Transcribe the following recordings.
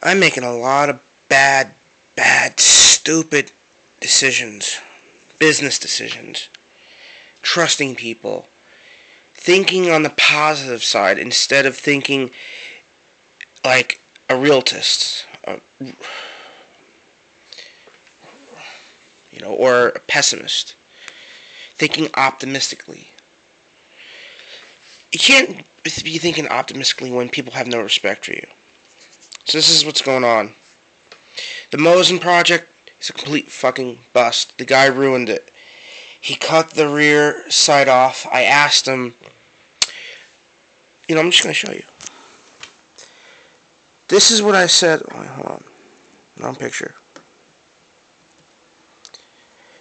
I'm making a lot of bad, stupid decisions. Business decisions. Trusting people. Thinking on the positive side instead of thinking like a realist. Or a pessimist. Thinking optimistically. You can't be thinking optimistically when people have no respect for you. So this is what's going on. The Mosin project is a complete fucking bust. The guy ruined it. He cut the rear sight off. I asked him, I'm just going to show you. This is what I said. Wait, hold on. Wrong picture.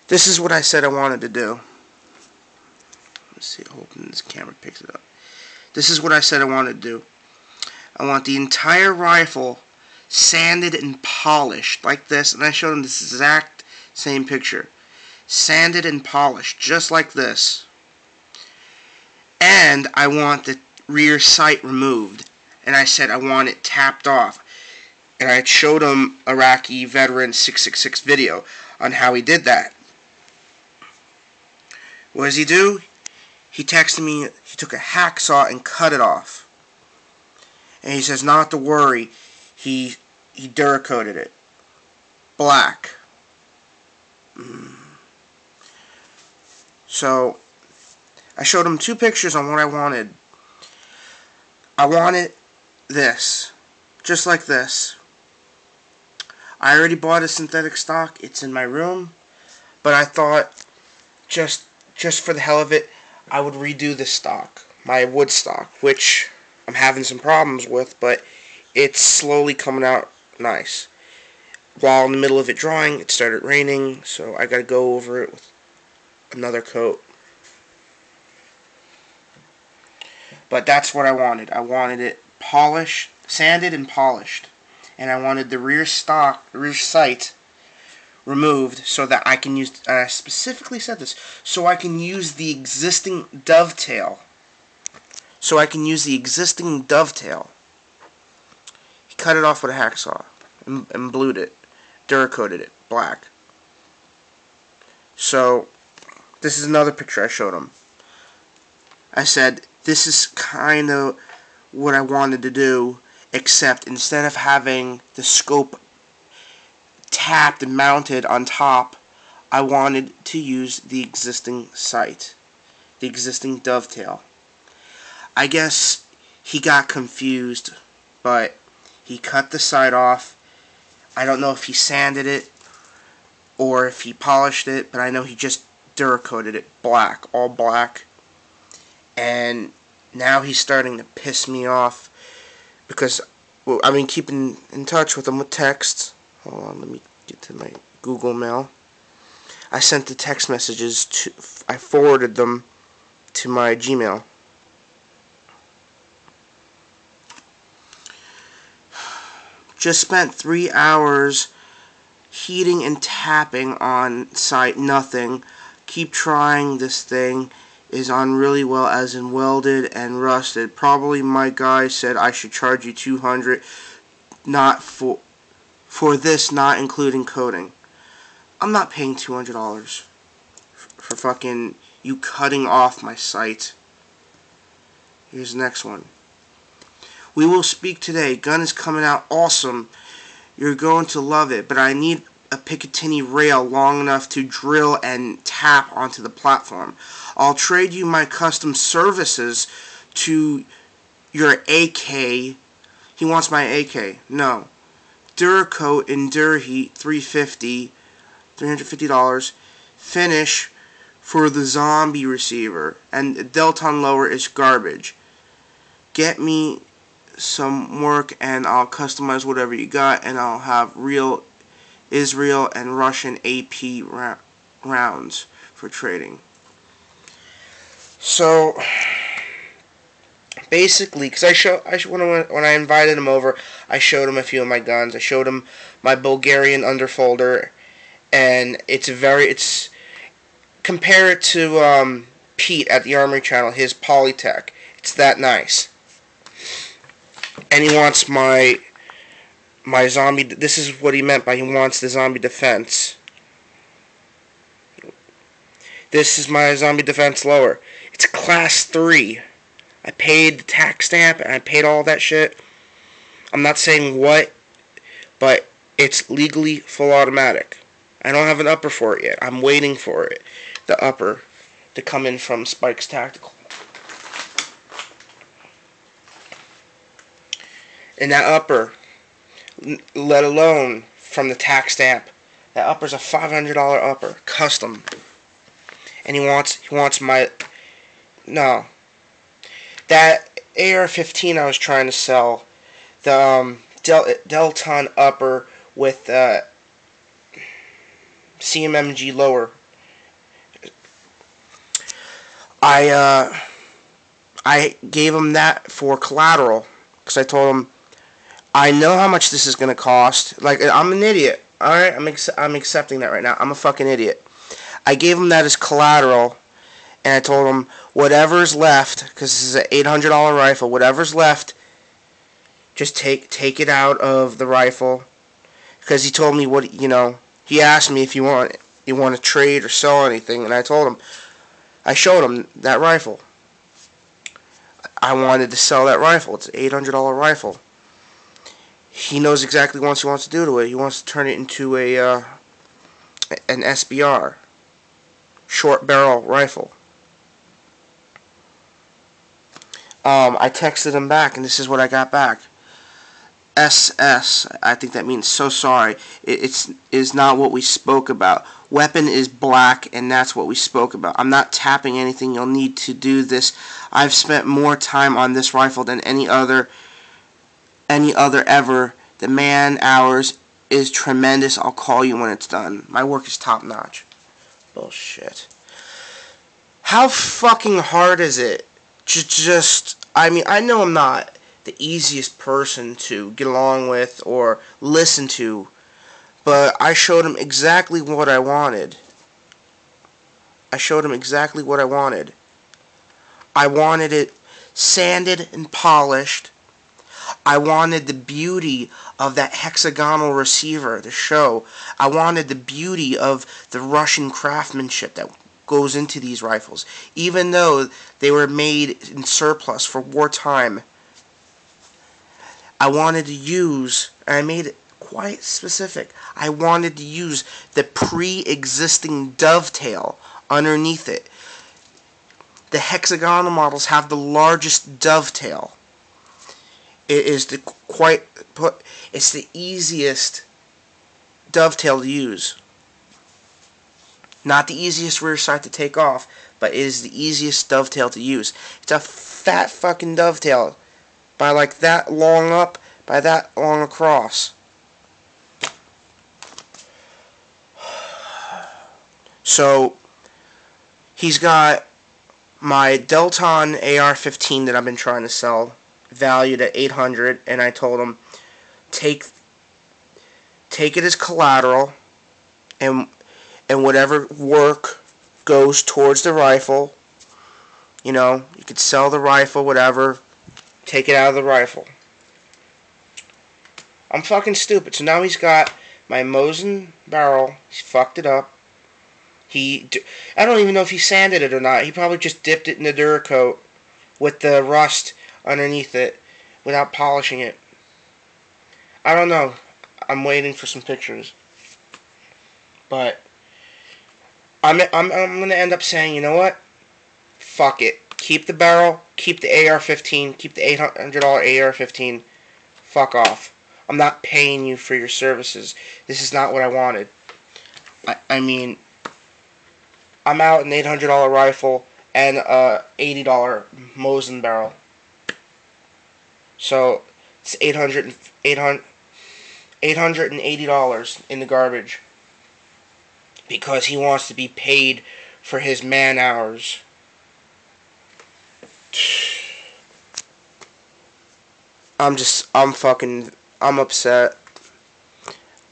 This is what I said I wanted to do. Let's see, hoping this camera picks it up. This is what I said I wanted to do. I want the entire rifle sanded and polished like this, and I showed him this exact same picture. Sanded and polished, just like this. And I want the rear sight removed. And I said I want it tapped off. And I showed him Iraqi veteran 666 video on how he did that. What does he do? He texted me, he took a hacksaw and cut it off. And he says not to worry, he Duracoated it. Black. So, I showed him two pictures on what I wanted. I wanted this. Just like this. I already bought a synthetic stock. It's in my room. But I thought, just for the hell of it, I would redo this stock. My wood stock. Which I'm having some problems with. But it's slowly coming out nice. While in the middle of it drying, it started raining. So I gotta go over it with another coat. But that's what I wanted. I wanted it polished, sanded and polished. And I wanted the rear sight removed so that I can use, I specifically said this, so I can use the existing dovetail. He cut it off with a hacksaw and blued it, Duracoated it, black. So, this is another picture I showed him. I said, this is kind of what I wanted to do, except instead of having the scope tapped and mounted on top, I wanted to use the existing sight, the existing dovetail. I guess he got confused, but he cut the sight off. I don't know if he sanded it or if he polished it, but I know he just Duracoated it black, all black. And now he's starting to piss me off because, well, I've been keeping in touch with him with texts. Hold on, let me get to my Google Mail. I sent the text messages I forwarded them to my Gmail. Just spent 3 hours heating and tapping on site, nothing. Keep trying, this thing is on really well, as in welded and rusted. Probably my guy said I should charge you $200 not for this, not including coating. I'm not paying $200 for fucking you cutting off my sight. Here's the next one. We will speak today. Gun is coming out awesome. You're going to love it, but I need a Picatinny rail long enough to drill and tap onto the platform. I'll trade you my custom services to your AK. He wants my AK. No. Duracoat and Duraheat, $350. Finish for the zombie receiver. And the Delton lower is garbage. Get me some work and I'll customize whatever you got, and I'll have real Israel and Russian AP rounds for trading. So basically, because when I invited him over, I showed him a few of my guns. I showed him my Bulgarian underfolder, and it's compare it to Pete at the Armory Channel, his Polytech. It's that nice. And he wants my my zombie. This is what he meant by he wants the zombie defense. This is my zombie defense lower. It's class 3. I paid the tax stamp and I paid all that shit. I'm not saying what, but it's legally full automatic. I don't have an upper for it yet. I'm waiting for it. The upper to come in from Spike's Tactical. And that upper, let alone from the tax stamp, that upper's a $500 upper, custom. And he wants my, no. That AR-15 I was trying to sell, the Delton upper with CMMG lower. I gave him that for collateral because I told him I know how much this is gonna cost. Like, I'm an idiot. All right, I'm accepting that right now. I'm a fucking idiot. I gave him that as collateral, and I told him whatever's left, because this is an $800 rifle. Whatever's left, just take it out of the rifle. Because he told me what, you know. He asked me if you want to trade or sell anything, and I told him. I showed him that rifle. I wanted to sell that rifle. It's an $800 rifle. He knows exactly what he wants to do to it. He wants to turn it into an SBR, short barrel rifle. I texted him back, and this is what I got back. SS, I think that means so sorry. It is not what we spoke about. Weapon is black, and that's what we spoke about. I'm not tapping anything. You'll need to do this. I've spent more time on this rifle than any other ever. The man hours is tremendous. I'll call you when it's done. My work is top notch. Bullshit. How fucking hard is it? I mean, I know I'm not the easiest person to get along with or listen to, but I showed him exactly what I wanted. I showed him exactly what I wanted. I wanted it sanded and polished. I wanted the beauty of that hexagonal receiver to show. I wanted the beauty of the Russian craftsmanship that goes into these rifles. Even though they were made in surplus for wartime, I wanted to use, and I made it quite specific, I wanted to use the pre-existing dovetail underneath it. The hexagonal models have the largest dovetail. It is it's the easiest dovetail to use. Not the easiest rear sight to take off, but it is the easiest dovetail to use. It's a fat fucking dovetail, by like that long up, by that long across. So, he's got my Delton AR-15 that I've been trying to sell, valued at $800, and I told him, take it as collateral, and whatever work goes towards the rifle, you know, you could sell the rifle, whatever, take it out of the rifle. I'm fucking stupid. So now he's got my Mosin barrel. He's fucked it up. I don't even know if he sanded it or not. He probably just dipped it in the Duracoat with the rust underneath it without polishing it. I don't know. I'm waiting for some pictures. But I'm going to end up saying, you know what? Fuck it. Keep the barrel. Keep the AR-15. Keep the $800 AR-15. Fuck off. I'm not paying you for your services. This is not what I wanted. I mean, I'm out an $800 rifle and a $80 Mosin barrel. So it's $880 in the garbage because he wants to be paid for his man hours. I'm upset.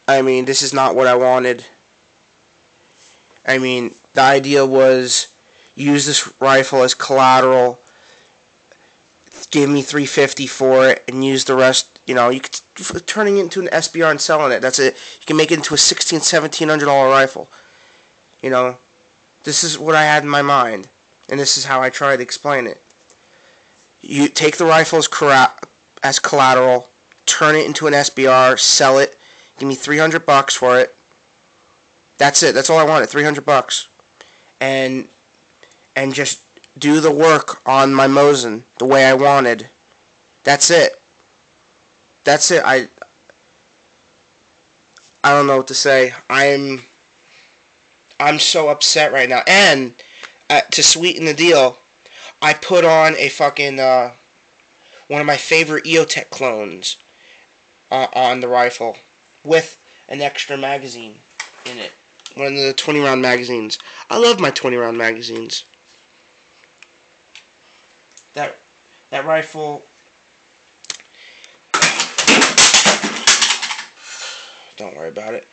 I mean, this is not what I wanted. I mean, the idea was use this rifle as collateral give me $350 for it and use the rest. You know, you could turning it into an SBR and selling it. That's it. You can make it into a $1,600-$1,700 rifle. You know, this is what I had in my mind, and this is how I tried to explain it. You take the rifle as collateral, turn it into an SBR, sell it, give me $300 for it. That's it. That's all I wanted. $300, and just do the work on my Mosin the way I wanted. That's it. That's it. I don't know what to say. I'm so upset right now. And to sweeten the deal, I put on a fucking one of my favorite EOTech clones on the rifle with an extra magazine in it. One of the 20-round magazines. I love my 20-round magazines. That rifle. Don't worry about it.